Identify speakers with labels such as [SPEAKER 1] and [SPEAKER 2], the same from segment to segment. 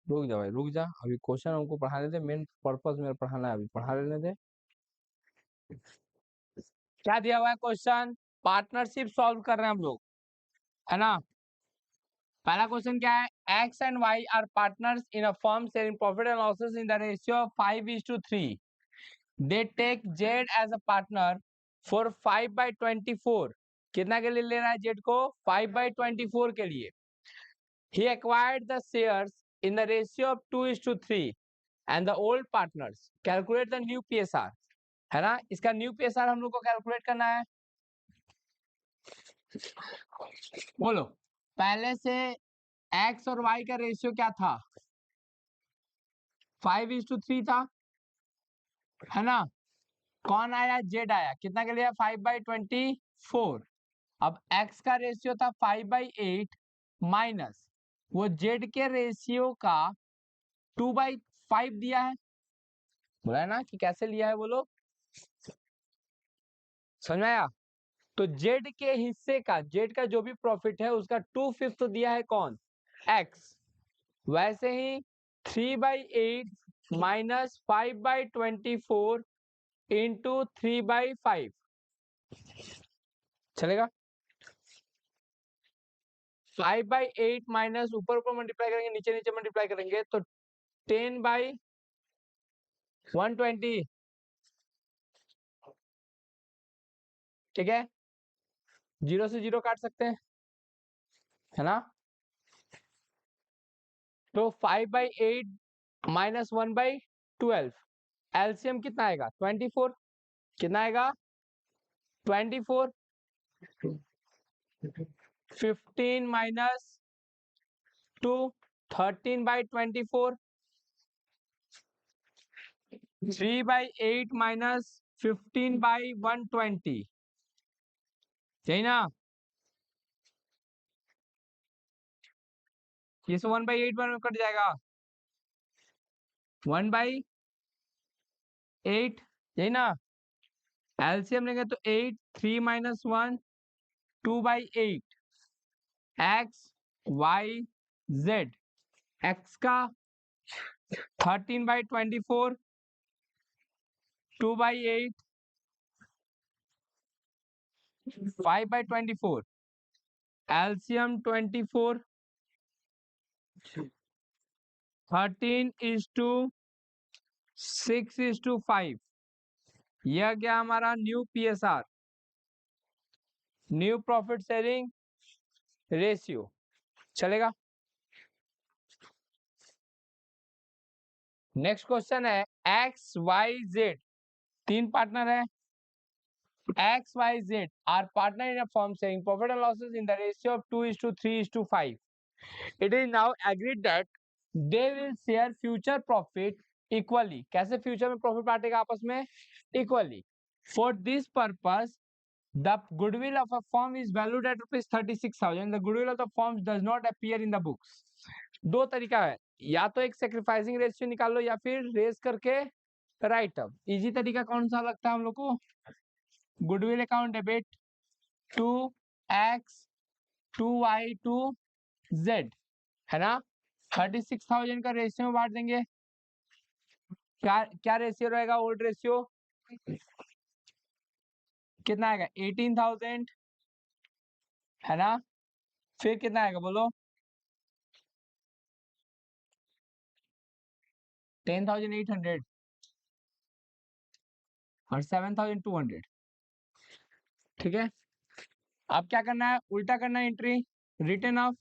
[SPEAKER 1] रुक जा भाई, रुक जा, अभी क्वेश्चन हमको पढ़ाने दे, मेन पर्पस मेरा पढ़ाना है, अभी पढ़ा लेने दे। क्या दिया हुआ है क्वेश्चन? पार्टनरशिप सॉल्व कर रहे हैं हम लोग, है ना। पहला क्वेश्चन क्या है? X and y are partners in a firm sharing profit and losses in the ratio of 5:3। They take z as a partner for 5/24। कितना के लिए ले रहा है जेड को? 5/24 के लिए। He acquired the shares in the ratio of 2:3 and the old partners calculate the new PSR, है ना। इसका न्यू PSR हम लोग को कैलकुलेट करना है। बोलो, पहले से एक्स और वाई का रेशियो क्या था? 5:3 था, है ना। कौन आया? जेड आया। कितना के लिए? 5/24। अब एक्स का रेशियो था 5/8 माइनस वो जेड के रेशियो का 2/5 दिया है। बोला है ना कि कैसे लिया है, बोलो, समझ में आया। तो जेड के हिस्से का, जेड का जो भी प्रॉफिट है उसका 2/5 दिया है कौन? एक्स। वैसे ही 3/8 माइनस 5/24 इंटू 3/5 चलेगा। 5/8 माइनस ऊपर ऊपर मल्टीप्लाई करेंगे, नीचे नीचे मल्टीप्लाई करेंगे तो 10/120, ठीक है। जीरो से जीरो काट सकते हैं, है ना। तो 5/8 माइनस 1/12 एलसीएम कितना आएगा? 24। कितना आएगा? 24। 15 माइनस 2 13/24। 3/8 माइनस 15/120, सही ना। ये 1/8 में कट जाएगा, 1/8, यही ना। एलसीएम लेंगे तो 8, 3 minus 1 2/8 X Y Z. X का 13/24 2/8 5/24 एलसीएम 24 13:6:5। यह गया हमारा new PSR, new profit sharing ratio. चलेगा। नेक्स्ट क्वेश्चन है एक्स वाई जेड, तीन पार्टनर है। X Y z are partner in a firm sharing profit and losses in the ratio of 2:3:5। It is now agreed that they will share future profit equally. कैसे future में profit बांटेगा आपस में? Equally. For this purpose the goodwill of a firm is valued at ₹36,000. The goodwill of the firm does not appear in the books. दो तरीका है, या तो एक सेक्रीफाइसिंग रेशियो निकाल लो या फिर रेस करके राइट अप। इजी तरीका कौन सा लगता है हम लोग को? Goodwill account debit 2x 2y 2z, है ना। 36,000 का रेशियो में बांट देंगे। क्या क्या रेशियो रहेगा? ओल्ड रेशियो कितना आएगा? 18,000, है ना। फिर कितना आएगा बोलो? 10,800 और 7,200, ठीक है। अब क्या करना है? उल्टा करना है एंट्री। रिटर्न ऑफ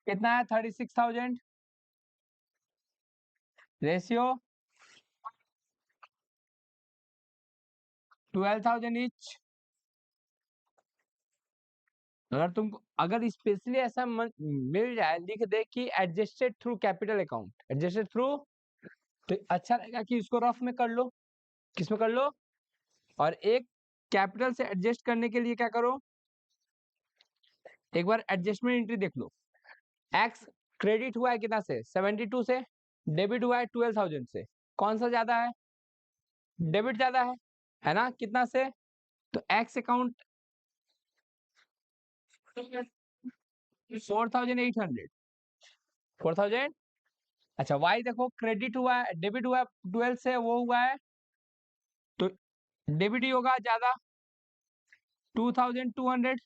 [SPEAKER 1] कितना है? 36,000 रेशियो 12,000 ईच। अगर तुमको अगर स्पेशली ऐसा मिल जाए, लिख दे कि adjusted through capital account, adjusted through, तो अच्छा रहेगा कि इसको रफ में कर लो। किसमें कर लो? और एक कैपिटल से एडजस्ट करने के लिए क्या करो, एक बार एडजस्टमेंट एंट्री देख लो। एक्स क्रेडिट हुआ है कितना से? 72 से। डेबिट हुआ है 12,000 से। कौन सा ज्यादा है? डेबिट ज्यादा है ना। कितना से? तो एक्स अकाउंट 4800, 4000। अच्छा वाई देखो क्रेडिट हुआ है, डेबिट हुआ है 12 से, वो हुआ है तो डेबिट ही होगा ज्यादा 2200।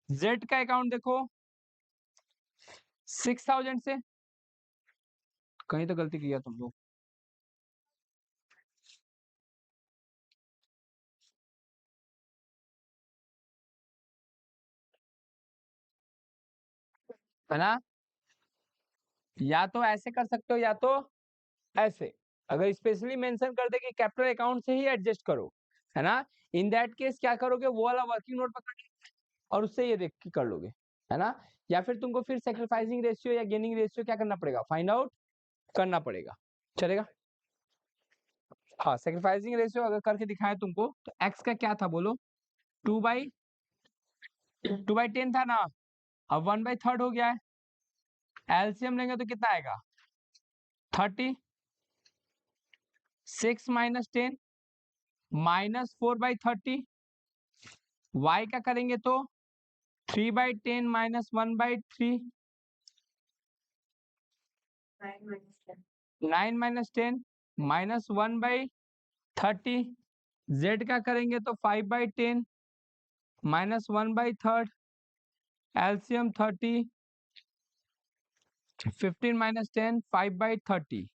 [SPEAKER 1] जेड का अकाउंट देखो 6000 से, कहीं तो गलती किया तुम लोग। है ना, या तो ऐसे कर सकते हो या तो ऐसे। अगर स्पेशली मेंशन कर दे कि कैपिटल अकाउंट से ही एडजस्ट करो, है ना, इन दैट केस क्या करोगे, वो वाला वर्किंग नोट पकड़ और उससे ये देख के कर लोगे, है ना। या फिर तुमको फिर सेक्रीफाइसिंग रेशियो या गेनिंग रेशियो क्या करना पड़ेगा, फाइंड आउट करना पड़ेगा, चलेगा। हाँ सेक्रीफाइसिंग रेशियो अगर करके दिखाए तुमको तो एक्स का क्या था बोलो, 2/10 था ना, अब 1/3 हो गया है। एलसीएम लेंगे तो कितना आएगा 30, 6 - 10 -4/30। वाई का करेंगे तो 3/10 -1/3, 9 - 10 -1/30। जेड का करेंगे तो 5/10 -1/3, एलसीएम 30, 15 - 10 5/30।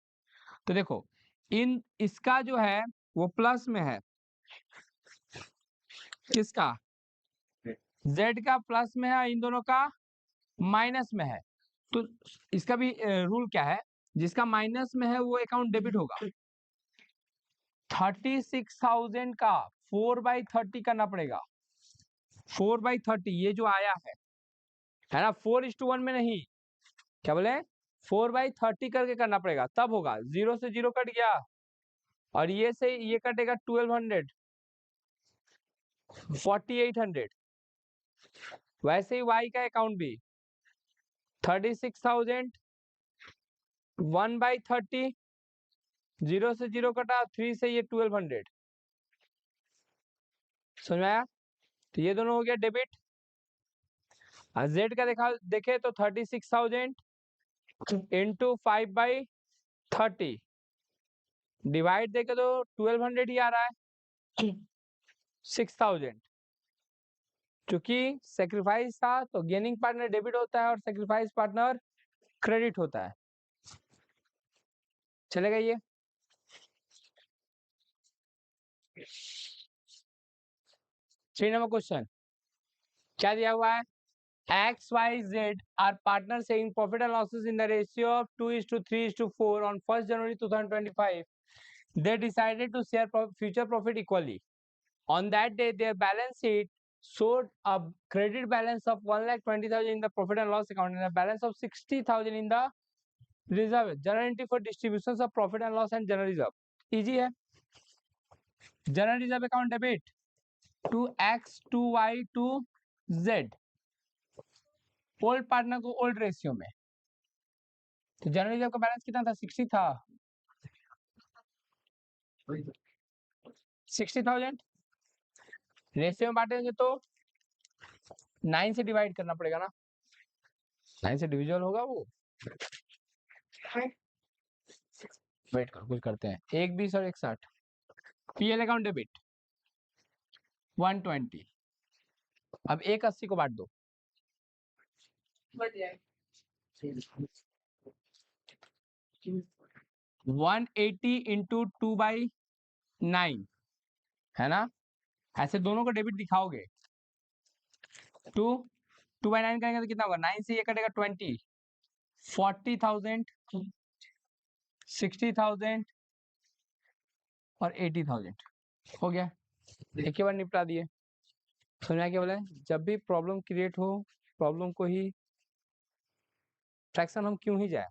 [SPEAKER 1] तो देखो इन इसका जो है वो प्लस में है, किसका, जेड का प्लस में है, इन दोनों का माइनस में है। तो इसका भी रूल क्या है, जिसका माइनस में है वो अकाउंट डेबिट होगा। 36,000 का 4/30 करना पड़ेगा, 4/30 ये जो आया है ना, 4:1 में नहीं, क्या बोले 4/30 करके करना पड़ेगा, तब होगा। 0 से 0 कट गया और ये से ये कटेगा 1200, 4800। वैसे ही वाई का अकाउंट भी 36,000 1/30, 0 से 0 कटा, 3 से ये 1200, समझ में आया। तो ये दोनों हो गया डेबिट। जेड का देखा देखे तो 36,000 इंटू 5/30 डिवाइड देखे तो 1200 ही आ रहा है, 6000। क्योंकि सेक्रीफाइस था तो गेनिंग पार्टनर डेबिट होता है और सेक्रीफाइस पार्टनर क्रेडिट होता है, चलेगा ये। थ्री नंबर क्वेश्चन क्या दिया हुआ है, X, Y, Z are partners saying profit and losses in the ratio of 2:3:4 on 1st January 2025. They decided to share future profit equally. On that day, their balance sheet showed a credit balance of 1,20,000 in the profit and loss account and a balance of 60,000 in the reserve. General entry for distributions of profit and loss and general reserve. Easy है. General reserve account debit to X, to Y, to Z. Old partner को old ratio में, तो general reserve का balance कितना था, 60 था, 60,000 ratio में बांटेंगे तो 9 से डिवाइड करना पड़ेगा ना, 9 से डिविजल होगा वो, वेट करो कुछ करते हैं, 1 20 और 1 60। पीएल अकाउंट डेबिट 120, अब 1 80 को बांट दो, 180 इंटू 2/9, है ना, ऐसे दोनों को डेबिट दिखाओगे, 2/9 करेंगे तो कितना होगा, 9 से ये कटेगा 20, 40,000, 60,000 और 80,000 हो गया, एक ही बार निपटा दिए। समझा क्या बोला, जब भी प्रॉब्लम क्रिएट हो, प्रॉब्लम को ही फ्रैक्शन हम क्यों ही जाए,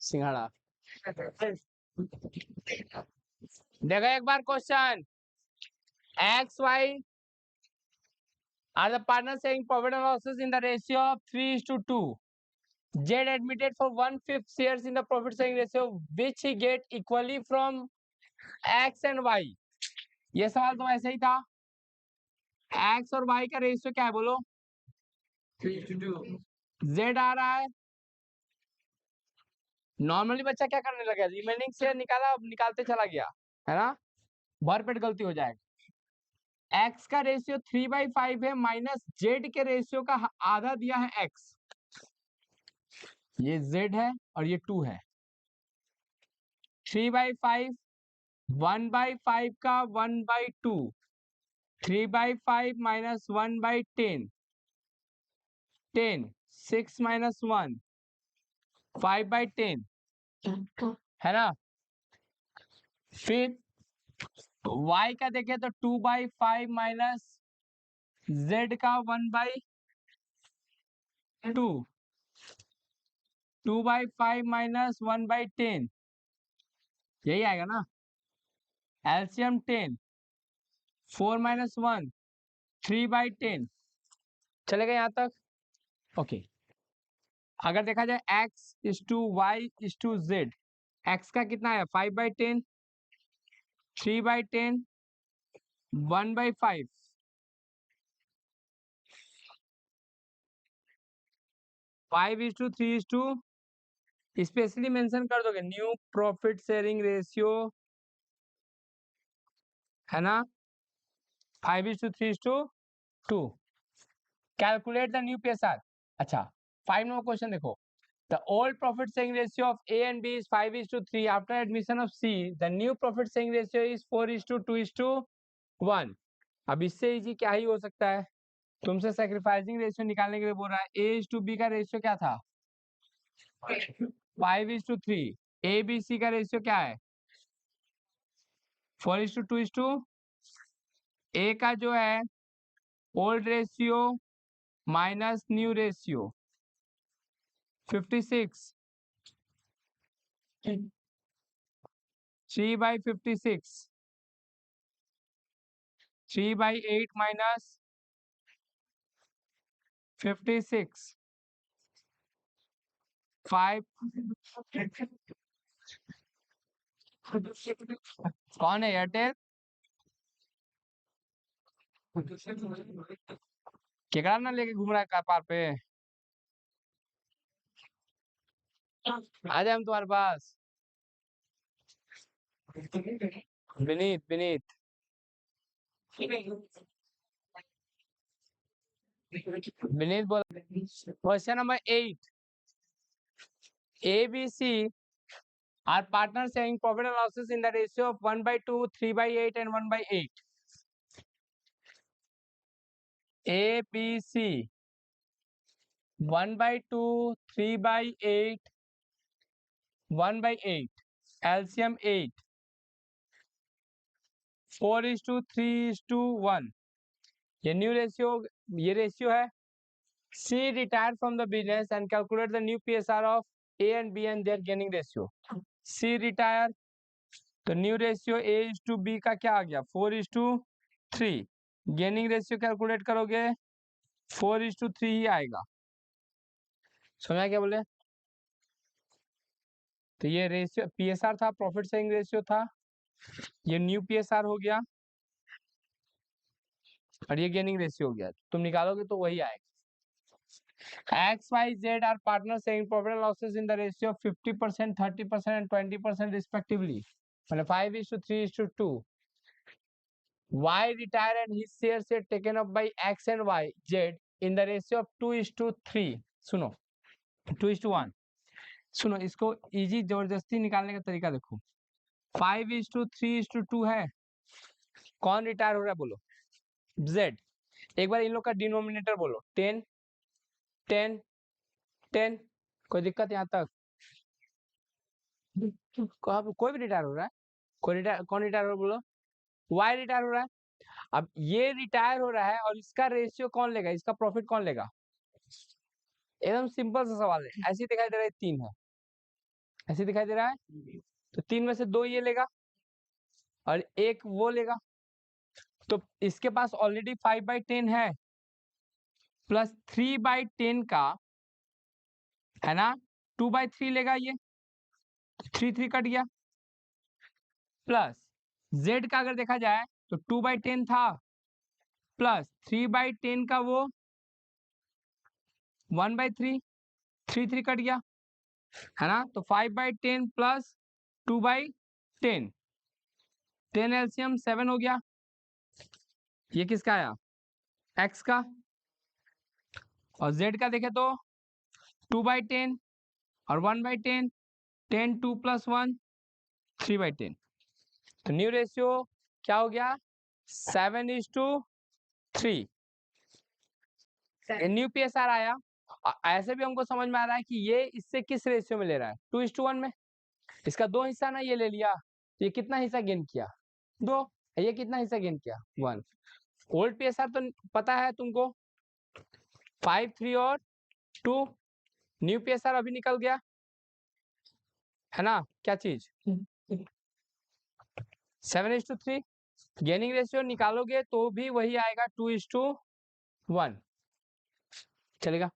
[SPEAKER 1] सिंघाड़ा। देखो एक बार question, X Y are the partners saying profit and losses in the ratio of 3:2. Z admitted for 1/5 shares in the profit sharing ratio which he get equally from X and Y. ये सवाल तो ऐसे ही था, x और Y का ratio क्या है बोलो?
[SPEAKER 2] 3:2.
[SPEAKER 1] जेड आ रहा है। नॉर्मली बच्चा क्या करने लगा, रिमेनिंग से निकाला, अब निकालते चला गया, है ना, भरपेट गलती हो जाएगा। एक्स का रेशियो 3/5 है, माइनस जेड के रेशियो का आधा दिया है एक्स, ये जेड है और ये 2 है। 3/5, 1/5 का 1/2, 3/5 माइनस 1/10, 10, 6 माइनस 1, 5/10, है ना। फिर y का देखें तो 2/5 माइनस z का 1/2, 2/5 माइनस 1/10, यही आएगा ना। एलसीएम 10, 4 माइनस 1, 3/10, चलेगा यहाँ तक? ओके। अगर देखा जाए x is to y is to z, x का कितना है 5/10, 3/10, 1/5, 5:3:2, स्पेशली मेंशन कर दोगे न्यू प्रॉफिट शेयरिंग रेशियो, है ना, 5:3:2। Calculate the new PSR. अच्छा, 5 नंबर क्वेश्चन देखो। The old profit sharing ratio of A and B is 5:3. After admission of C, the new profit sharing ratio is 4:2:1. अब इससे easy क्या ही हो सकता है, तुमसे सैक्रिफाइसिंग रेशियो निकालने के लिए बोल रहा है। A:B का रेशियो क्या था? 5:3। ABC का रेशियो क्या है? 4:2:2। A का जो है old ratio minus new ratio 56, 3/56, 3/8 minus 56, 5। कौन है एयरटेल? केकरा ना लेके घूम रहा है कार पे? आ जाए हम तुम्हारे पास। विनीत, विनीत, विनीत बोल। Question number 8, ABC are partners sharing profit and losses in the ratio of 1/2, 3/8 and 1/8. ABC 1/2, 3/8, 1/8, LCM 8, 4:3:1। ये न्यू रेशियो, ये रेशियो है। C retired from the business and calculate the new PSR of A and B and their gaining ratio. C retire, तो new ratio A:B का क्या आ गया 4:3। Gaining ratio calculate करोगे 4:3 ही आएगा। समझा क्या बोले? तो ये रेशियो PSR था, प्रॉफिट शेयरिंग रेशियो था, ये न्यू PSR हो गया और ये गेनिंग रेशियो हो गया। तुम निकालोगे तो वही आएगा। X, Y, Z are partners sharing profit and losses in the ratio of 50%, 30% and 20% respectively. मतलब 5:3:2. Y retire and his shares are taken up by X and Y, Z in the ratio of 2:3. सुनो, 2:1। सुनो, इसको easy जबरदस्ती निकालने का तरीका देखो। 5:3:2 है, कौन रिटायर हो रहा है बोलो? Z। एक बार इन लोग का डिनोमिनेटर बोलो, 10, 10, 10। कोई दिक्कत यहाँ तक? कोई भी रिटायर हो रहा है? कौन रिटायर हो रहा है बोलो? वाई रिटायर हो रहा है। अब ये रिटायर हो रहा है और इसका रेशियो कौन लेगा, इसका प्रॉफिट कौन लेगा? एकदम सिंपल सा सवाल है। ऐसे दिखाई दे रहा है 3 है, ऐसे दिखाई दे रहा है, तो 3 में से 2 ये लेगा और 1 वो लेगा। तो इसके पास ऑलरेडी 5/10 है, प्लस 3/10 का, है ना, 2/3 लेगा ये, 3 कट गया। प्लस Z का अगर देखा जाए तो 2/10 था, प्लस 3/10 का वो 1/3, 3 कट गया है ना, तो 5/10 प्लस 2/10, 10 एलसीएम 7 हो गया। ये किसका आया? एक्स का। और जेड का देखे तो 2/10 और 1/10, 10 2 प्लस 1 3/10। तो न्यू रेशियो क्या हो गया? 7:3। न्यू पीएसआर आया। ऐसे भी हमको समझ में आ रहा है कि ये इससे किस रेशियो में ले रहा है? 2:1 में। इसका 2 हिस्सा ना ये ले लिया, तो ये कितना हिस्सा गेन किया? 2। ये कितना हिस्सा गेन किया? 1। ओल्ड पीएसआर तो पता है तुमको, 5 3 और 2। न्यू पीएसआर अभी निकल गया है ना, क्या चीज? 7:3। गेनिंग रेशियो निकालोगे तो भी वही आएगा, 2:1 चलेगा।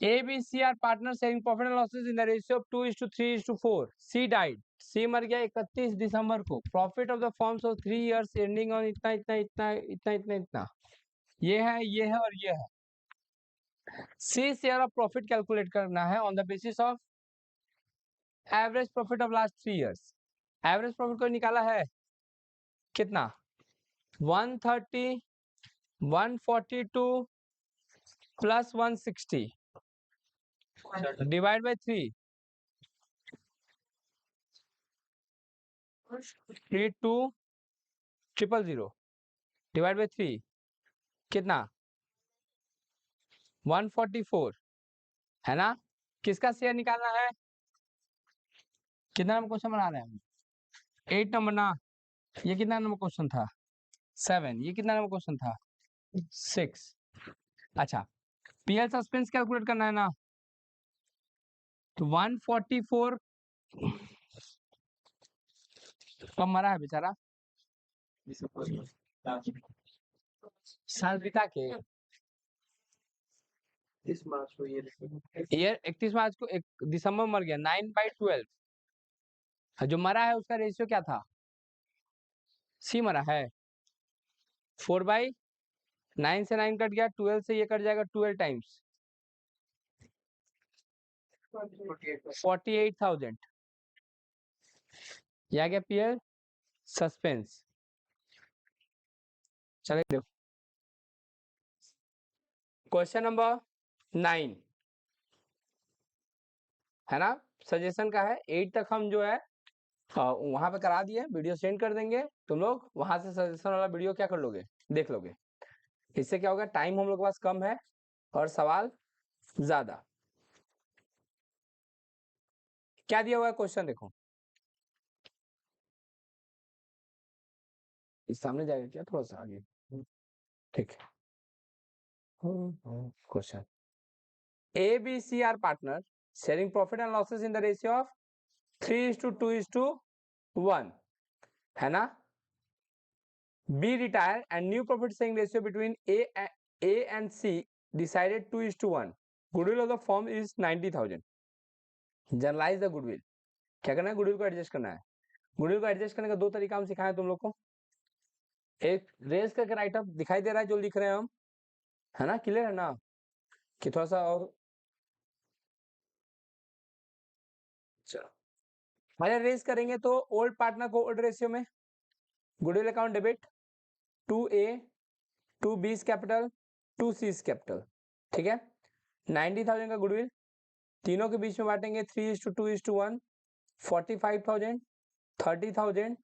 [SPEAKER 1] A, B, C are partners sharing profit and losses in the ratio of 2:3:4. C died. C मर गया 31 दिसंबर को। Profit of the firms of 3 years ending on इतना इतना इतना इतना इतना इतना। ये है और ये है। C share of profit calculate करना है on the basis of average profit of last 3 years. Average profit को निकाला है कितना? 130, 142 plus 160 divide by 3, 32,000 divide by 3 कितना? 144 है ना। किसका शेयर निकालना है? कितना नंबर क्वेश्चन बना रहे हैं? 8 नंबर ना। ये कितना नंबर क्वेश्चन था? 7। ये कितना नंबर क्वेश्चन था? 6। अच्छा, पीएल सस्पेंस कैलकुलेट करना है ना, तो 144 कब मरा है बेचारा? साल बिता के
[SPEAKER 2] इस मार्च को ये
[SPEAKER 1] ईयर 31 मार्च को 1 दिसंबर मर गया। 9/12 जो मरा है उसका रेशियो क्या था? सी मरा है। 4/9 से 9 कट गया, 12 से ये कट जाएगा, 12 टाइम्स 48,000। ये आ गया पीएल सस्पेंस। चले देखो क्वेश्चन नंबर 9 है ना, सजेशन का है। 8 तक हम जो है वहां पे करा दिए, वीडियो सेंड कर देंगे, तुम लोग वहां से सजेशन वाला वीडियो क्या कर लोगे, देख लोगे। इससे क्या होगा, टाइम हम लोग के पास कम है और सवाल ज्यादा। क्या दिया हुआ है क्वेश्चन देखो, इस सामने जाएगा क्या, थोड़ा सा आगे, ठीक है। Question, A, B, C are partners sharing profit and losses in the ratio of 3:2:1 है ना। B retire and new profit sharing ratio between A and C decided 2:1. Goodwill of the firm is 90,000. Generalize the goodwill. क्या करना है? Goodwill को adjust करना है। Goodwill को adjust करने का 2 तरीका हम सिखाए तुम लोग को। एक रेस करके राइट अप दिखाई दे रहा है जो लिख रहे हैं हम, है ना, क्लियर है ना, कि थोड़ा सा और चलो पहले रेस करेंगे तो ओल्ड पार्टनर को ओल्ड रेशियो में goodwill account debit 2A 2B capital 2C capital, ठीक है। 90,000 का गुडविल तीनों के बीच में बांटेंगे 3:2:1, 45,000, 30,000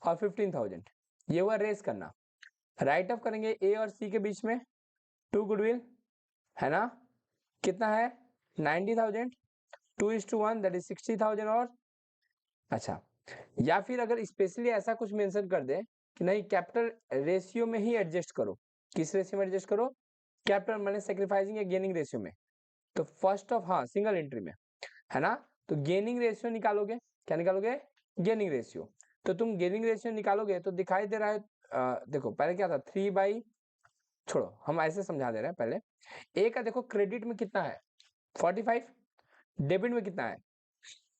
[SPEAKER 1] और 15,000। ये हुआ रेस करना। राइट अप करेंगे ए और सी के बीच में 2 गुडविल है ना, कितना है 90,000, 2:1 दैट इज 60,000 और अच्छा, या फिर अगर स्पेशली ऐसा कुछ मेंशन कर दे कि नहीं कैपिटल रेशियो में ही एडजस्ट करो। किस रेशियो में एडजस्ट करो? कैपिटल माने सैक्रिफाइसिंग या गेनिंग रेशियो में। तो फर्स्ट ऑफ हाँ सिंगल एंट्री में है ना, तो गेनिंग रेशियो निकालोगे। क्या निकालोगे? Gaining ratio. तो तुम गेनिंग रेशियो निकालोगे तो दिखाई दे रहा है देखो पहले क्या था 3 बाई, छोड़ो हम ऐसे समझा दे रहे हैं। पहले ए का देखो क्रेडिट में कितना है 45, डेबिट में कितना है,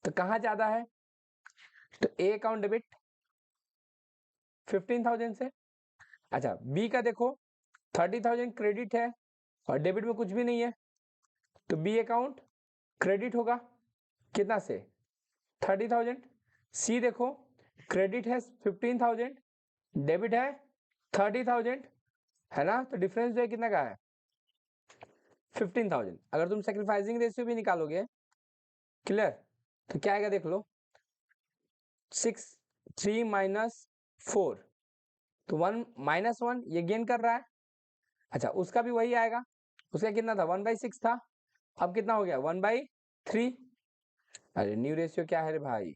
[SPEAKER 1] तो कहाँ ज्यादा है, तो ए अकाउंट डेबिट 15,000 से अच्छा बी का देखो 30,000 क्रेडिट है और डेबिट में कुछ भी नहीं है, तो बी अकाउंट क्रेडिट होगा कितना से 30,000। सी देखो क्रेडिट है 15,000, डेबिट है 30,000, है ना, तो डिफरेंस जो है कितना का है 15,000। अगर तुम सेक्रीफाइसिंग रेशियो भी निकालोगे, क्लियर, तो क्या आएगा देख लो 6 3 -4, तो 1 -1 ये गेन कर रहा है। अच्छा उसका भी वही आएगा, उसका कितना था 1/6 था, अब कितना हो गया 1/3। अरे न्यू रेशियो क्या है रे भाई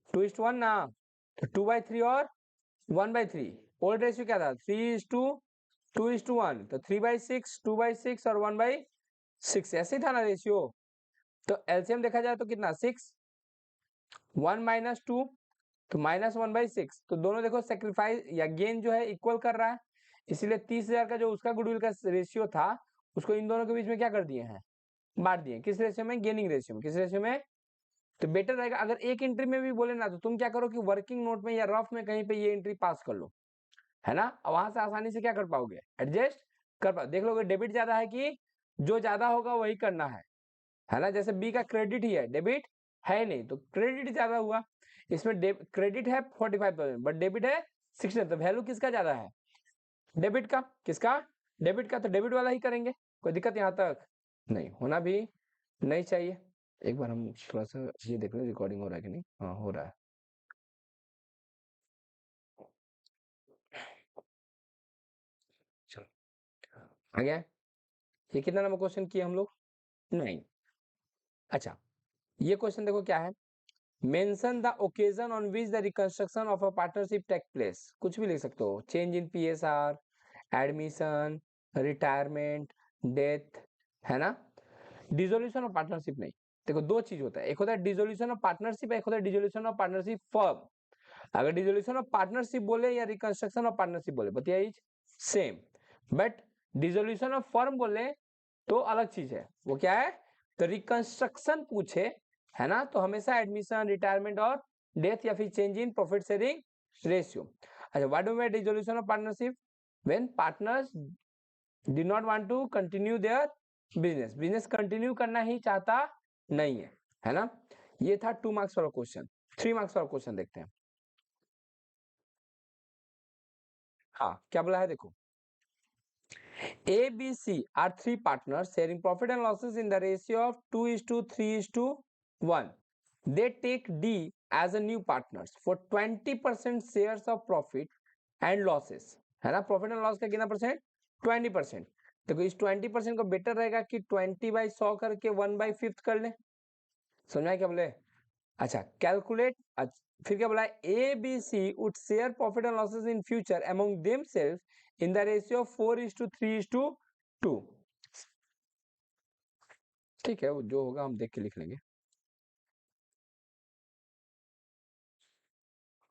[SPEAKER 1] 2:1 ना, तो 2/3 और 1/3। ओल्ड रेशियो क्या था 3:2:1, तो 3/6 2/6 और 1/6 ऐसे ही था ना रेशियो। तो एलसीएम देखा जाए तो कितना 6 1 -2, तो -1/6, तो दोनों देखो सेक्रीफाइस या गेन जो है इक्वल कर रहा है, इसीलिए 30,000 का जो उसका गुडविल का रेशियो था उसको इन दोनों के बीच में क्या कर दिए हैं बांट दिए। किस रेशियो में गेनिंग रेशियो में, किस रेशियो में, तो बेटर रहेगा अगर एक एंट्री में भी बोले ना तो तुम क्या करो कि वर्किंग नोट में या रफ में कहीं पे ये एंट्री पास कर लो, है ना, वहां से आसानी से क्या कर पाओगे एडजस्ट कर पाओ। देख लोगे डेबिट ज्यादा है कि जो ज्यादा होगा वही करना है ना, जैसे बी का क्रेडिट ही है डेबिट है नहीं, तो क्रेडिट ज्यादा हुआ, इसमें क्रेडिट है 45,000 बट डेबिट है 60, तो वैल्यू किसका ज्यादा है डेबिट का, किसका डेबिट का, तो डेबिट वाला ही करेंगे, कोई दिक्कत यहाँ तक नहीं, होना भी नहीं चाहिए। एक बार हम थोड़ा सा ये देख लें रिकॉर्डिंग हो रहा है कि नहीं, हाँ हो रहा है। चलो आ गया, ये कितना नंबर क्वेश्चन किए हम लोग, नहीं। अच्छा ये क्वेश्चन देखो क्या है, mention the occasion on which the reconstruction of a partnership take place, कुछ भी लिख सकते हो, change in PSR, admission, retirement, death, है ना, डिसोल्यूशन ऑफ पार्टनरशिप नहीं। देखो दो चीज होता है, एक होता है डिसोल्यूशन ऑफ पार्टनरशिप, एक होता है डिसोल्यूशन ऑफ पार्टनरशिप फर्म। अगर डिसोल्यूशन ऑफ पार्टनरशिप बोले या रिकंस्ट्रक्शन ऑफ पार्टनरशिप बोले बताइए same, but dissolution of firm बोले तो अलग चीज है, वो क्या है, तो रिकंस्ट्रक्शन पूछे, है ना, तो हमेशा एडमिशन, रिटायरमेंट और डेथ या फिर change in profit sharing ratio. अच्छा what do we dissolution of partnership, when partners do not want to continue their business, business continue करना ही चाहता नहीं है ना। ये था 2 मार्क्स वाला क्वेश्चन। 3 मार्क्स वाला क्वेश्चन देखते हैं। हाँ क्या बोला है देखो, A, B, C are three partners sharing profit and losses in the ratio of 2:3:1. They take D as a new partners for 20% shares of profit and losses, है ना, प्रॉफिट एंड लॉस का कितना परसेंट 20%। देखो इस 20% को better रहेगा कि 20/100 करके 1/5 कर ले, समझा क्या बोले। अच्छा कैलकुलेट, फिर क्या बोला है, A B C would share profit and losses in future among themselves in the ratio of 4:3:2। ठीक है वो जो होगा हम देख के लिख लेंगे।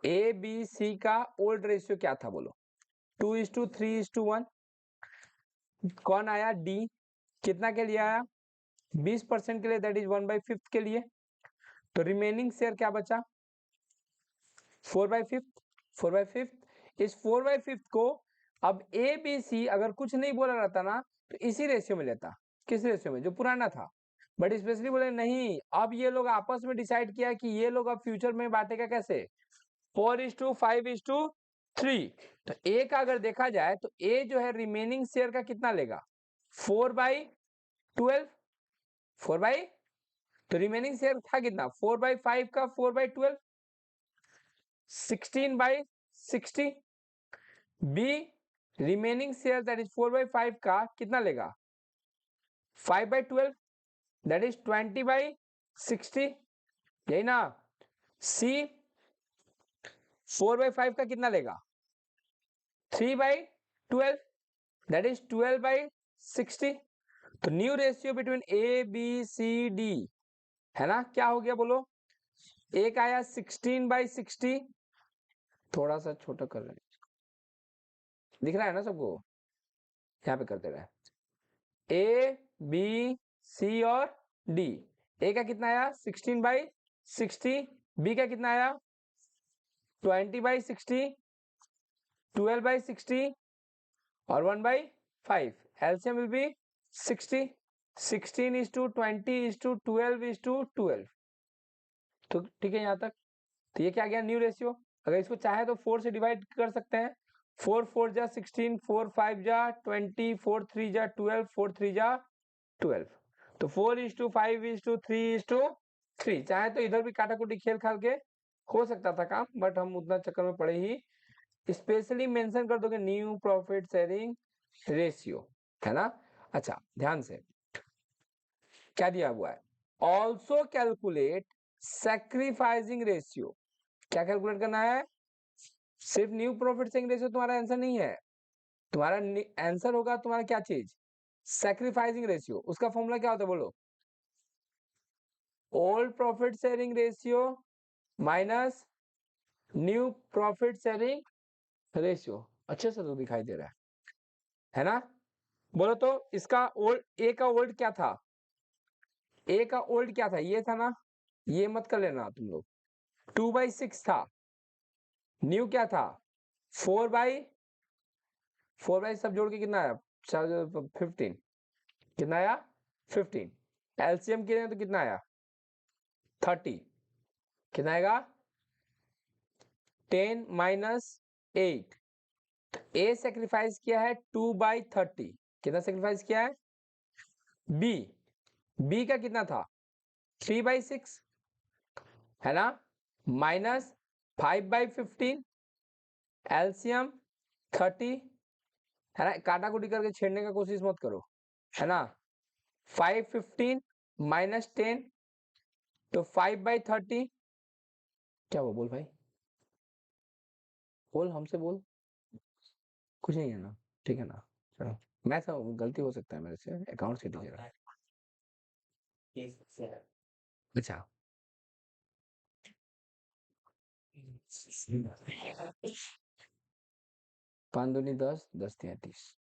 [SPEAKER 1] ए बी सी का ओल्ड रेशियो क्या था बोलो 2:3:1। कौन आया डी, कितना के लिए आया 20% के लिए, दैट इज 1/5 के लिए, तो रिमेनिंग शेयर क्या बचा 4/5। 4/5 इस 4/5 को अब ए बी सी अगर कुछ नहीं बोला रहता ना तो इसी रेशियो में लेता, किस रेशियो में जो पुराना था, बट स्पेशली बोले नहीं, अब ये लोग आपस में डिसाइड किया कि ये लोग अब फ्यूचर में बांटेगा कैसे 4:5:3। तो ए का अगर देखा जाए तो ए जो है रिमेनिंग शेयर का कितना लेगा 4/12, 4 तो रिमेनिंग शेयर था कितना 4/5 का 4/12 16/60। Be remaining share that is 4/5 का कितना लेगा 5/12 दैट इज 20/60, यही ना। सी 4/5 का कितना लेगा 3/12 दैट इज 12/60। तो new ratio between A B C D, है ना, क्या हो गया बोलो, एक आया 16/60, थोड़ा सा छोटा कर रहे हैं, दिख रहा है ना सबको, यहाँ पे करते रहे, ए बी सी और डी, ए का कितना आया 16/60, बी का कितना आया 20/60, 12/60 or 1/5. LCM will be 60. 16:20:12:12. तो ठीक है यहाँ तक। तो ये क्या गया, न्यू रेशियो। अगर इसको चाहे तो 4 से डिवाइड कर सकते हैं। 4 4 जा 16, 4 5 जा 20, 4 3 जा 12, 4 3 जा 12। तो 4:5:3:3। चाहे तो इधर भी काटा कुटी खेल खाल के हो सकता था काम, बट हम उतना चक्कर में पड़े ही स्पेशली मेंशन कर दोगे न्यू प्रॉफिट शेयरिंग रेशियो, है ना। अच्छा ध्यान से क्या दिया हुआ है, ऑल्सो कैलकुलेट सैक्रिफाइसिंग रेशियो। क्या कैलकुलेट करना है, सिर्फ न्यू प्रॉफिट शेयरिंग रेशियो तुम्हारा आंसर नहीं है, तुम्हारा आंसर होगा तुम्हारा क्या चीज, सैक्रिफाइसिंग रेशियो। उसका फॉर्मूला क्या होता है बोलो, old profit sharing ratio minus new profit sharing ratio. अच्छे से तो दिखाई दे रहा है ना। बोलो तो इसका ओल्ड, ए का ओल्ड क्या था, ए का ओल्ड क्या था, ये था ना, ये मत कर लेना तुम लोग। 2/6 था, न्यू क्या था 4/4 सब जोड़ के कितना आया 15, कितना आया 15। एलसीएम किया तो कितना आया 30, कितना आएगा 10 - 8। ए सेक्रीफाइस किया है 2/30, कितना सेक्रीफाइस किया है। बी, बी का कितना था 3/6, है ना, माइनस 5/15, एलसीएम 30, है ना। काटा कुटी करके छेड़ने का कोशिश मत करो, है ना। 515 - 10 तो 5/30। क्या वो बोल भाई, बोल हमसे बोल, कुछ नहीं है ना, ठीक है ना। चलो मैं सब गलती हो सकता है मेरे से, अकाउंट से दीजिएगा। अच्छा 5 दूनी 10, 10 तिया 30,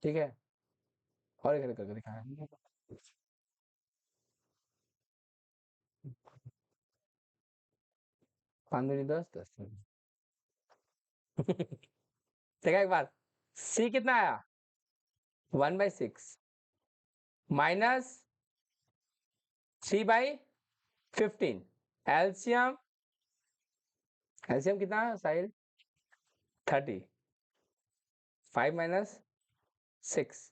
[SPEAKER 1] ठीक है। और एक करके दिखाया 5 दूनी 10, 10 देखा एक बार, सी कितना आया 1/6 माइनस 3/15, एलसीएम, एलसीएम कितना है साहिल 30, 5 - 6।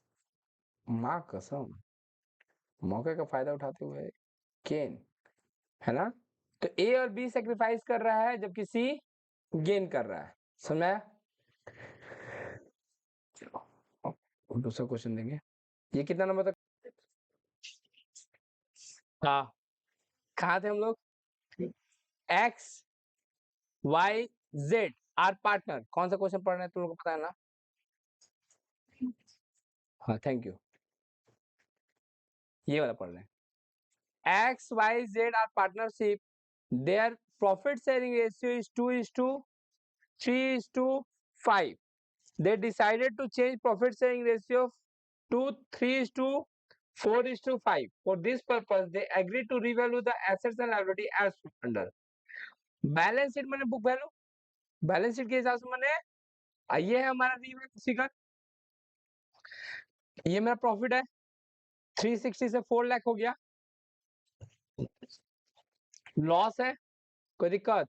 [SPEAKER 1] माँ कसम मौके का फायदा उठाते हुए गेन, है ना। तो ए और बी सेक्रीफाइस कर रहा है जबकि सी गेन कर रहा है, समझ आया। दूसरा क्वेश्चन देंगे, ये कितना नंबर तक, हाँ कहा थे हम लोग, x Y z are partner. कौन सा क्वेश्चन पढ़ रहे हैं तुम लोग को पता है ना, हाँ थैंक यू, ये वाला पढ़ रहे हैं। X Y z are partnership, their profit sharing ratio is 2:3:5। They decided to change profit sharing ratio to 3:4:5. For this purpose, they agreed to revalue the assets and liability as under. Balance sheet मैंने book value, balance sheet के हिसाब से मैंने, ये है हमारा figure, ये मेरा प्रॉफिट है 360 से 4 लाख हो गया। लॉस है, कोई दिक्कत,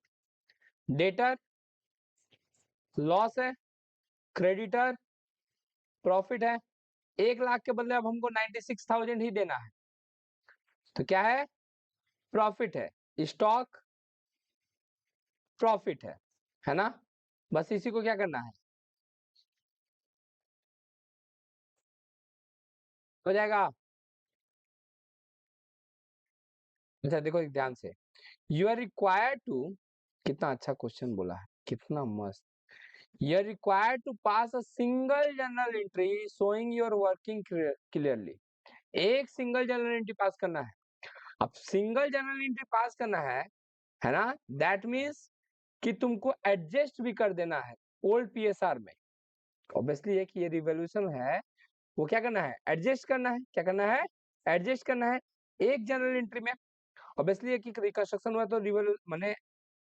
[SPEAKER 1] डेटर लॉस है, क्रेडिटर प्रॉफिट है। 1 लाख के बदले अब हमको 96,000 ही देना है, तो क्या है प्रॉफिट है, स्टॉक प्रॉफिट है ना। बस इसी को क्या करना है, हो जाएगा। अच्छा देखो एक ध्यान से, यू आर रिक्वायर्ड टू, कितना अच्छा क्वेश्चन बोला है, कितना मस्त। You are required to pass a single journal entry showing your working clearly. एक सिंगल जर्नल एंट्री पास करना है। अब सिंगल जर्नल एंट्री पास करना है ना, दैट मीन्स कि तुमको एडजस्ट भी कर देना है ओल्ड पीएसआर में। ऑब्वियसली है कि ये रिवोल्यूशन है, वो क्या करना है एडजस्ट करना है, क्या करना है एडजस्ट करना है एक जनरल एंट्री में। ऑब्वियसली है कि रिकंस्ट्रक्शन हुआ तो रिवोल्यूशन माने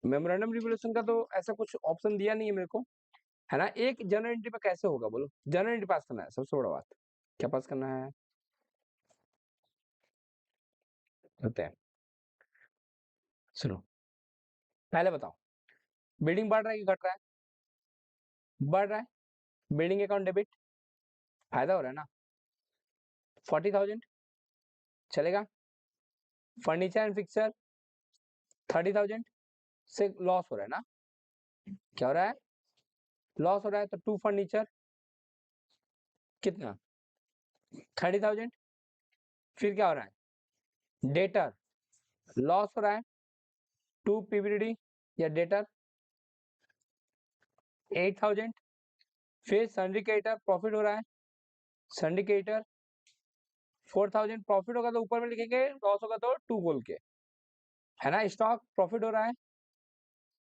[SPEAKER 1] मेमोरेंडम रिवोल्यूशन का तो ऐसा कुछ ऑप्शन दिया नहीं है मेरे को, है ना। एक जनरल एंट्री पे कैसे होगा बोलो, जनरल एंट्री पास करना है सबसे बड़ा बात, क्या पास करना है करते हैं। सुनो पहले बताओ, बिल्डिंग बढ़ रहा है कि घट रहा है? बढ़ रहा है। बिल्डिंग अकाउंट डेबिट, फायदा हो रहा है ना, 40,000 चलेगा। फर्नीचर एंड फिक्सर 30,000 से लॉस हो रहा है ना, क्या हो रहा है, लॉस हो रहा है। तो टू फर्नीचर कितना, 30,000। फिर क्या हो रहा है, डेटर लॉस हो रहा है, टू पीवीडी या डेटर 8,000। फिर सिंडिकेटर प्रॉफिट हो रहा है, सिंडिकेटर 4,000 प्रॉफिट होगा तो ऊपर में लिखेंगे, लॉस होगा तो टू बोल के, है ना। स्टॉक प्रॉफिट हो रहा है,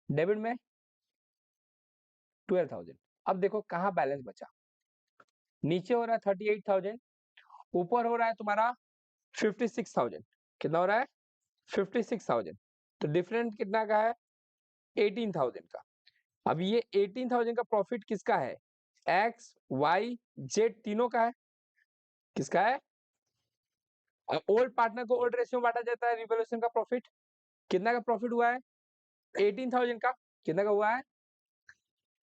[SPEAKER 1] डेबिट में 12,000। अब देखो कहाँ बैलेंस बचा, नीचे हो रहा है 38,000, ऊपर हो रहा है तुम्हारा 56,000। कितना हो रहा है, 56,000। तो डिफरेंस कितना का है, 18,000 का। अब ये 18,000 का प्रॉफिट किसका है, एक्स वाई जेड तीनों का है। किसका है, ओल्ड पार्टनर को ओल्ड रेशियो बांटा जाता है रिवोल्यूशन का प्रॉफिट। कितना का प्रॉफिट हुआ है, 18,000 का। कितना का हुआ है,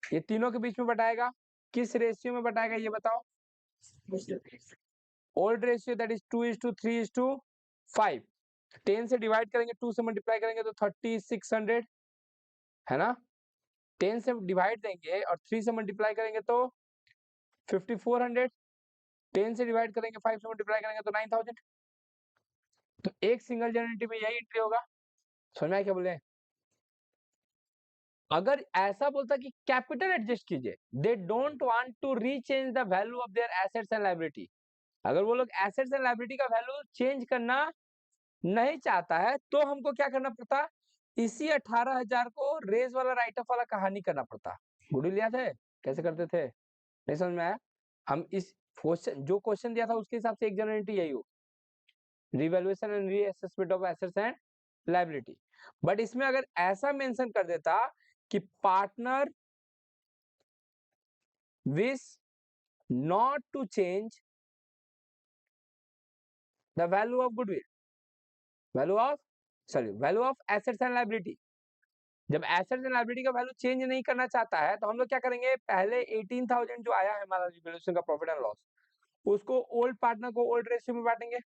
[SPEAKER 1] ये तीनों के बीच में बटाएगा, किस रेशियो में बटाएगा ये बताओ। Old ratio that is 2:3:5। 10 से डिवाइड करेंगे, 2 से मल्टीप्लाई करेंगे तो 3600, है ना। 10 से डिवाइड देंगे और 3 से मल्टीप्लाई करेंगे तो 5400। 10 से डिवाइड करेंगे, 5 से मल्टीप्लाई करेंगे तो 9000। तो एक सिंगल जनरेटिव में यही एंट्री होगा। समझ में आया क्या बोले। अगर ऐसा बोलता कि कैपिटल एडजस्ट कीजिए, they don't want to rechange the value of their assets and liability, अगर वो लोग एसेट्स एंड लायबिलिटी का वैल्यू चेंज करना नहीं चाहता है तो हमको क्या करना पड़ता, इसी 18,000 को रेज वाला राइट ऑफ वाला कहानी करना पड़ता। गुडविल याद है कैसे करते थे, नहीं समझ में आया। हम इस क्वेश्चन, जो क्वेश्चन दिया था उसके हिसाब से एक जनरल एंट्री यही हो, revaluation and reassessment of assets and liability. But इसमें अगर ऐसा मेंशन कर देता कि partner wish not to change the value of goodwill, value of value of assets and liability, जब एसेट्स एंड लायबिलिटी का वैल्यू चेंज नहीं करना चाहता है तो हम लोग क्या करेंगे, पहले 18,000 जो आया है हमारा रिवैल्यूएशन का प्रॉफिट एंड लॉस, उसको ओल्ड पार्टनर को ओल्ड रेशियो में बांटेंगे।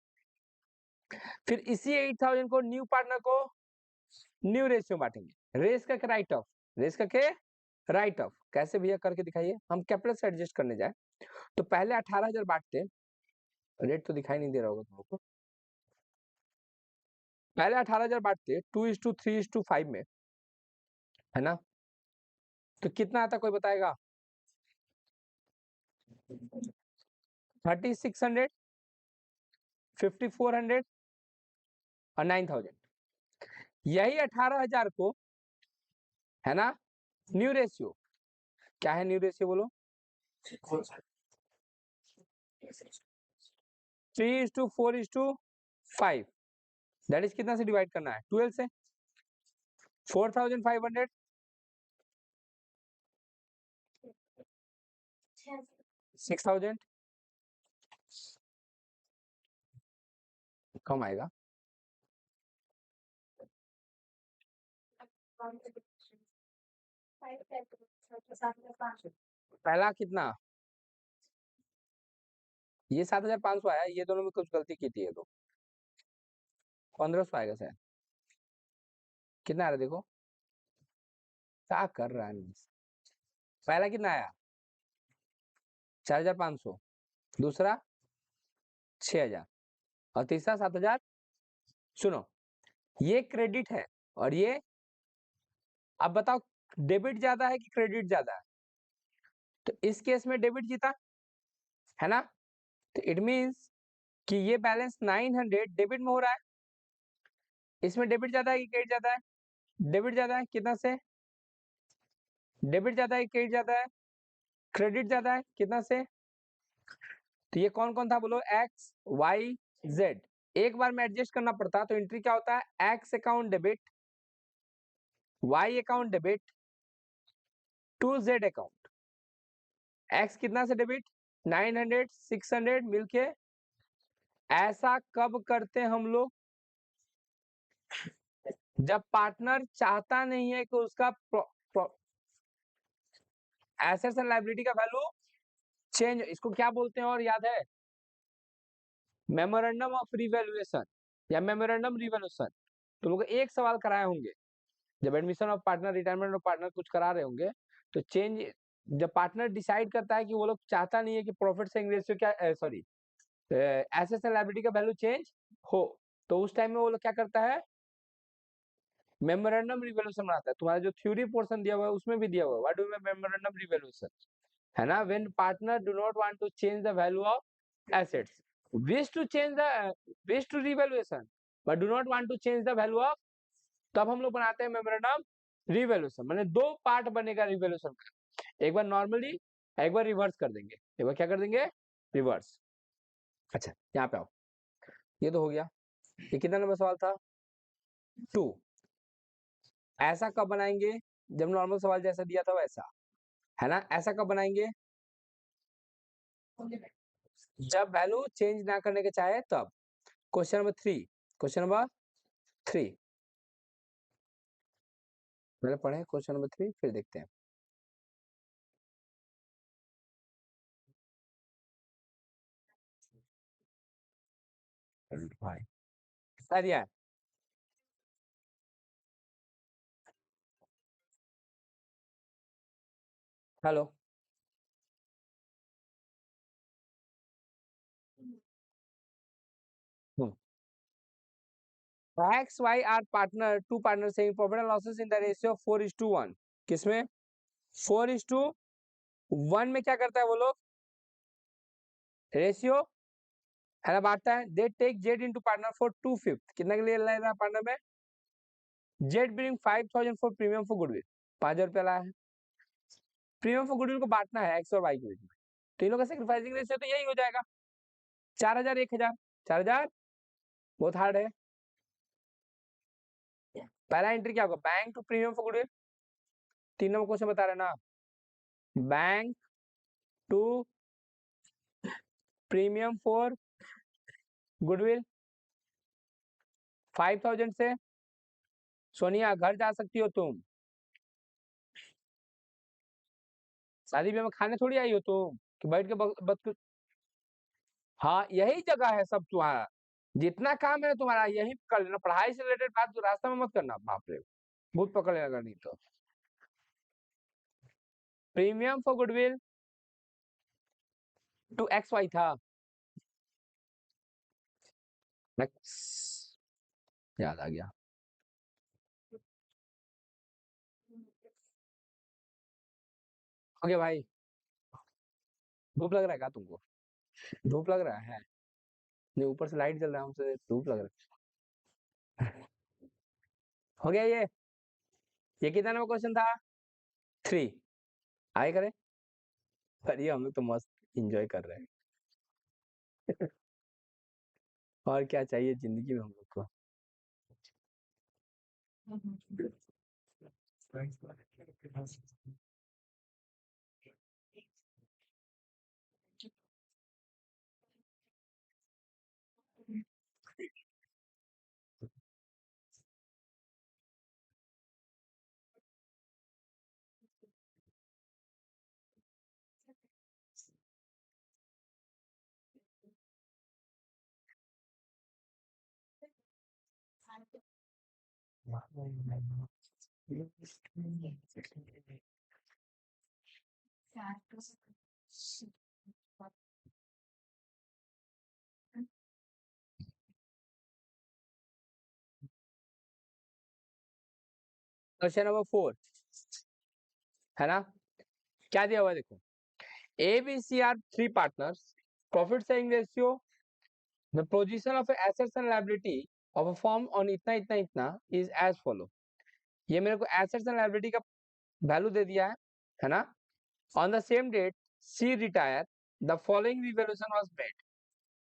[SPEAKER 1] फिर इसी 8,000 को न्यू पार्टनर को न्यू रेशियो बांटेंगे। रेस का राइट ऑफ, रेस का राइट ऑफ कैसे भैया करके दिखाइए, हम कैपिटल से एडजस्ट करने जाए तो पहले 18,000 बांटते, रेट तो दिखाई नहीं दे रहा होगा तुम लोग को, पहले 18,000 बांटते 2:3:5 में, है ना। तो कितना आता कोई बताएगा, 3600, 5400 और 9000। यही 18,000 को, है ना, न्यू रेशियो, क्या है न्यू रेशियो बोलो, 3:4:5, दैट इज कितना से डिवाइड करना है, 12 से। 4,500, 6,000 कम आएगा। पहला कितना, ये 7,500 आया, ये दोनों में कुछ गलती की थी, ये दो 1,500 आएगा शायद। कितना आ रहा है देखो, क्या कर रहा है। पहला कितना आया, 4,500, दूसरा 6,000 और तीसरा 7,000। सुनो ये क्रेडिट है और ये, अब बताओ डेबिट ज्यादा है कि क्रेडिट ज्यादा है, तो इस केस में डेबिट जीता, है ना। तो इट मींस कि ये बैलेंस 900 डेबिट में हो रहा है, इसमें डेबिट ज्यादा है कि क्रेडिट ज्यादा है, डेबिट ज्यादा है, कितना से, डेबिट ज्यादा है क्रेडिट ज्यादा है, क्रेडिट ज्यादा है, कितना से। तो ये कौन कौन था बोलो, एक्स वाई जेड। एक बार में एडजस्ट करना पड़ता तो एंट्री क्या होता है, x account debit, y account debit to z account, x कितना से डेबिट 900 600 मिलके। ऐसा कब करते हैं हम लोग? जब पार्टनर चाहता नहीं है कि उसका एसेट्स एंड लायबिलिटी का वैल्यू चेंज, इसको क्या बोलते हैं और याद है? मेमोरेंडम ऑफ रिवैल्यूएशन या मेमोरेंडम रिवैल्यूएशन। तुम लोग एक सवाल कराए होंगे जब admission of partner, retirement of partner कुछ करा रहे होंगे, तो चेंज जब पार्टनर डिसाइड करता है कि वो लोग चाहता नहीं है कि प्रॉफिट सेविंग रेशियो क्या सॉरी एसेट्स एंड लायबिलिटी का वैल्यू चेंज हो, तो उस टाइम में वो लोग क्या करता है? मेमोरेंडम रिवैल्यूएशन बनाता है। तुम्हारा जो थ्योरी पोर्शन दिया हुआ है उसमें भी दिया हुआ है व्हाट डू मेमोरेंडम रिवैल्यूएशन, है ना? When partner do not want to change the value of assets, wish to change the wish to revaluation but do not want to change the value of, तब हम लोग बनाते हैं memorandum revaluation. माने दो part बनेगा रिवैल्यूएशन का, एक बार नॉर्मली, एक बार रिवर्स कर देंगे। एक बार क्या कर देंगे? रिवर्स। अच्छा यहाँ पे आओ, ये तो हो गया। ये कितना नंबर सवाल था? 2। ऐसा कब बनाएंगे? जब नॉर्मल सवाल जैसा दिया था वैसा, है ना? ऐसा कब बनाएंगे? जब वैल्यू चेंज ना करने के चाहे तब। क्वेश्चन नंबर 3, क्वेश्चन नंबर 3 पहले पढ़े क्वेश्चन नंबर 3 फिर देखते हैं। भाई सर यार hello, x y are partner, two partner sharing profit and losses in the ratio of 4:1। किसमें? 4:1 में क्या करता है वो लोग? रेशियो, है ना, बांटता है। They take z into partner for 2/5। कितना के लिए ले रहा है पार्टनर में? Z bring 5000 for premium for goodwill, 5000 रुपया लाया है। प्रीमियम फॉर गुडविल को बांटना है एक्स और वाई के बीच में, तो इन लोग का सेक्रीफाइसिंग रेशियो तो यही हो जाएगा 4000 1000 4000। बहुत हार्ड है। पहला एंट्री क्या होगा? Bank to premium for goodwill, 3 number question बता रहे ना, bank to premium for goodwill 5000 से। सोनिया घर जा सकती हो तुम, शादी ब्याह में खाने थोड़ी आई हो तुम कि बैठ के हाँ यही जगह है सब तुम्हारा, जितना काम है तुम्हारा यही कर लेना। पढ़ाई से रिलेटेड बात तो रास्ता में मत करना, बाप रे भूत पकड़ लेगा नहीं तो। Premium for goodwill to x y था। नेक्स्ट, याद आ गया। ओके भाई, धूप लग रहा है क्या तुमको? धूप लग रहा है? नहीं ऊपर से लाइट जल रहा है, हमसे धूप लग रहा है। हो गया ये कितना नंबर क्वेश्चन था? 3। आए करें, अरे हम लोग तो मस्त एंजॉय कर रहे हैं। और क्या चाहिए जिंदगी में हम लोग को? क्वेश्चन नंबर 4, है ना? क्या दिया हुआ है देखो, A B C are 3 partners, profit sharing ratio, the position of assets and liability of a firm on इतना इतना इतना इज एज फॉलो। ये मेरे को एसेट्स एंड लायबिलिटी का वैल्यू दे दिया है ना? On the same date C retire, the following revaluation was made,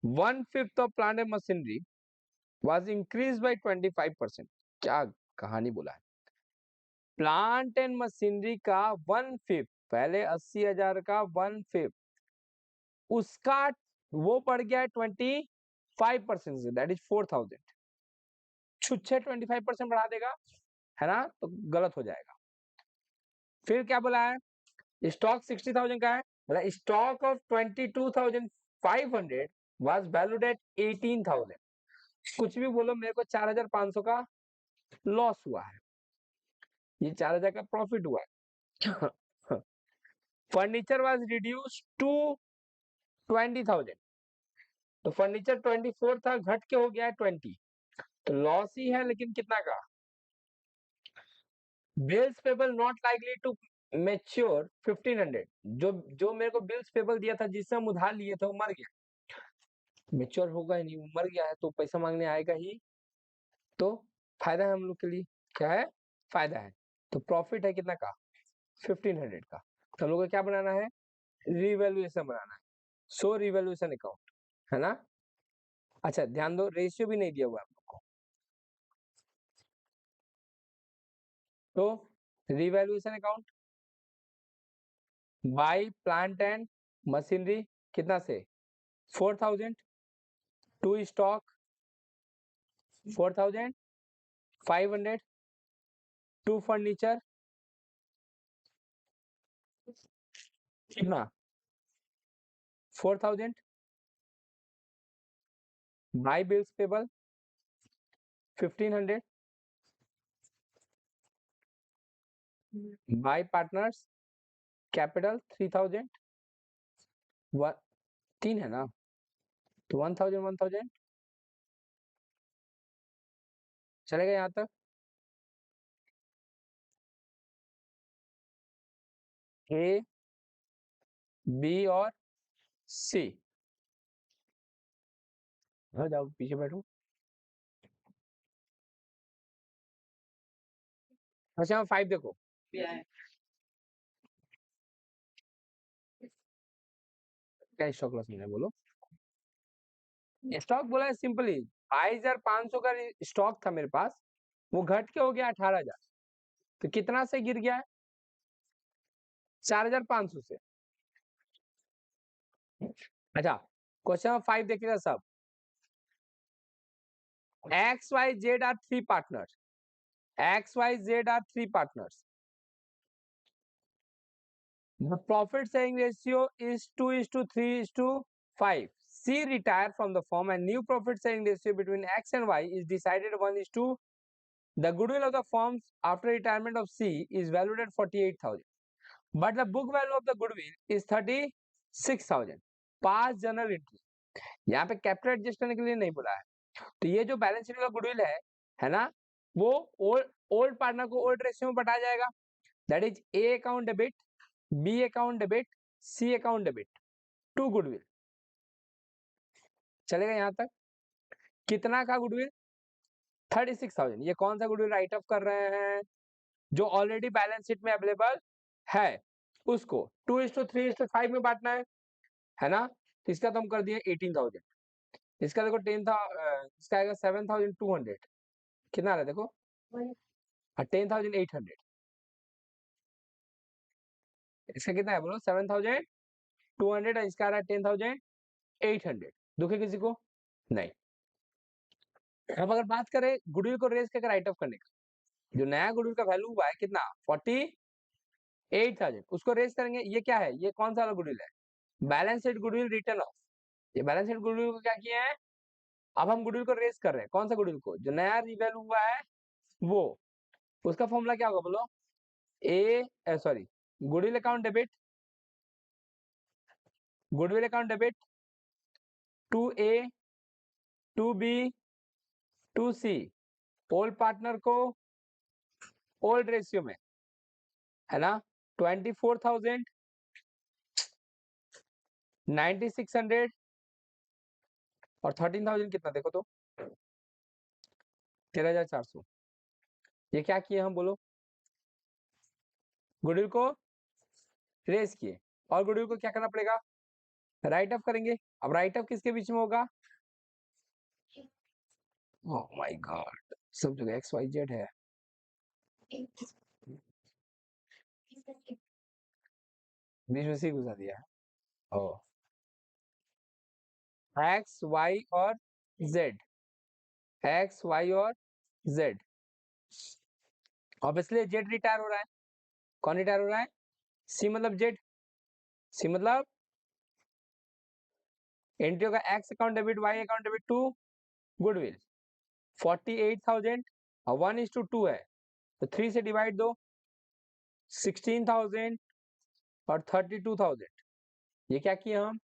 [SPEAKER 1] 1/5 of plant and machinery was increase by 25%। क्या कहानी बोला है? प्लांट एंड मशीनरी का 1/5, पहले 80,000 का 1/5, उसका वो पड़ गया है 25% से, दैट इज 4,000। छुच्छे 25% बढ़ा देगा, है ना, तो गलत हो जाएगा। फिर क्या बोला है, स्टॉक 60,000 का है, मतलब stock of 22,500 was valued at 18,000। कुछ भी बोलो, मेरे को 4,500 का लॉस हुआ है, ये 4,000 का प्रॉफिट हुआ है। फर्नीचर वाज रिड्यूस टू 20,000, तो फर्नीचर 24 था, घट के हो गया है 20, तो लॉस ही है, लेकिन कितना का। Bills payable not likely to mature 1,500, जो जो मेरे को बिल्स पेबल दिया था, जिससे हम उधार लिए थे, वो मर गया, मेच्योर होगा ही नहीं, वो मर गया है, तो पैसा मांगने आएगा ही, तो फायदा है हम लोग के लिए, क्या है, फायदा है। तो प्रॉफिट है कितना का, 1,500 का। तो हम लोग को क्या बनाना है, रिवैल्यूएशन बनाना है, सो रिवैल्यूएशन अकाउंट, है ना। अच्छा ध्यान दो, रेशियो भी नहीं दिया हुआ है हम लोग को, तो revaluation account by plant and machinery कितना से, 4,000, टू स्टॉक 4,500, टू फर्नीचर कितना, 4,000, by bills payable 1,500, by partners capital 3,000, तीन है ना, तो 1,000 1,000 चलेगा यहाँ तक। ए बी और सी, हो जाओ पीछे बैठो। अच्छा 5 देखो,
[SPEAKER 2] Yeah.
[SPEAKER 1] क्या स्टॉक लॉस में बोलो, स्टॉक बोला है सिंपली, 22,500 का स्टॉक था मेरे पास, वो घट के हो गया 18,000, तो कितना से गिर गया है, 4,500 से। अच्छा क्वेश्चन 5 देखिएगा सब, x Y z are three partners, x Y z are three partners, the profit sharing ratio is 2:3:5, C retire from the firm and new profit sharing ratio between X and Y is decided 1:2, the goodwill of the firms after retirement of C is valued at 48,000, but the book value of the goodwill is 36,000। Pass journal entry, यहाँ पे capital adjust करने के लिए नहीं बोला है, तो ये जो बैलेंस शीट का गुडविल है ना, वो ओल्ड पार्टनर को ओल्ड रेशियो में बटाया जाएगा, that is A account debit, B account debit, C account debit to goodwill. चलेगा यहाँ तक, कितना का गुडविल, 36,000। ये कौन सा गुडविल राइट ऑफ कर रहे हैं, जो ऑलरेडी बैलेंस शीट में अवेलेबल है, उसको 2:3:5 में बांटना है ना, तो इसका तो हम कर दिए 18,000, इसका देखो 10 था, इसका आएगा 7,200, कितना आ रहा है देखो, 10,800, इसका कितना है बोलो, 7,200, इसका आ रहा है 10,800, दुखे किसी को नहीं। अब अगर बात करें गुडविल को रेज करके राइट ऑफ करने का, जो नया गुडविल का वैल्यू हुआ है कितना, 48,000, उसको रेज करेंगे, ये क्या है, ये कौन सा वाला गुडविल है, balance sheet goodwill return of, ये बैलेंस शीट गुडविल को क्या किया है, अब हम गुडविल को रेज कर रहे हैं, कौन सा गुडविल को, जो नया रिवैल्यू हुआ है वो, उसका फॉर्मूला क्या होगा बोलो, ए sorry, goodwill account debit, goodwill account debit to A to B to C, old partner को ओल्ड रेशियो में, है ना, 24,000, 9,600 और 13,000 कितना देखो तो, 13,400। ये क्या किए हम बोलो, गुडविल को रेस किए, और गुडविल को क्या करना पड़ेगा, राइट ऑफ करेंगे। अब राइट ऑफ किसके बीच में होगा, ओह माय गॉड, सब जगह एक्स वाई जेड है, बीच में सी घुसा दिया। ओ, एक्स वाई और जेड, एक्स वाई और जेड। ऑब्वियसली जेड रिटायर हो रहा है। कौन रिटायर हो रहा है? सी मतलब जेड। सी मतलब एंट्री होगा x account debit, y account debit to goodwill 48,000 और 1:2 है, तो 3 से डिवाइड दो, 16,000 और 32,000। ये क्या किए हम?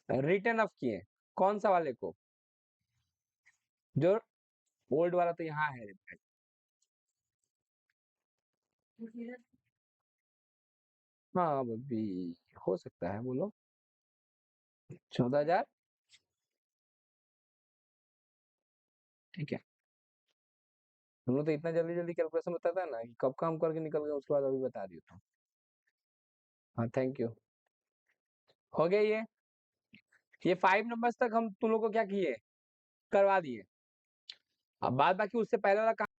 [SPEAKER 1] रिटर्न ऑफ किए। कौन सा वाले को? जो ओल्ड वाला तो यहाँ है। हाँ अभी हो सकता है, बोलो। 14,000। ठीक है, हम लोग तो इतना जल्दी जल्दी कैलकुलेशन बताता है ना कि कब काम करके निकल गए, उसके बाद अभी बता रही हूँ। हाँ थैंक यू। हो गया ये 5 नंबर्स तक हम तुम लोग को क्या किए, करवा दिए। अब बाद बाकी उससे पहले वाला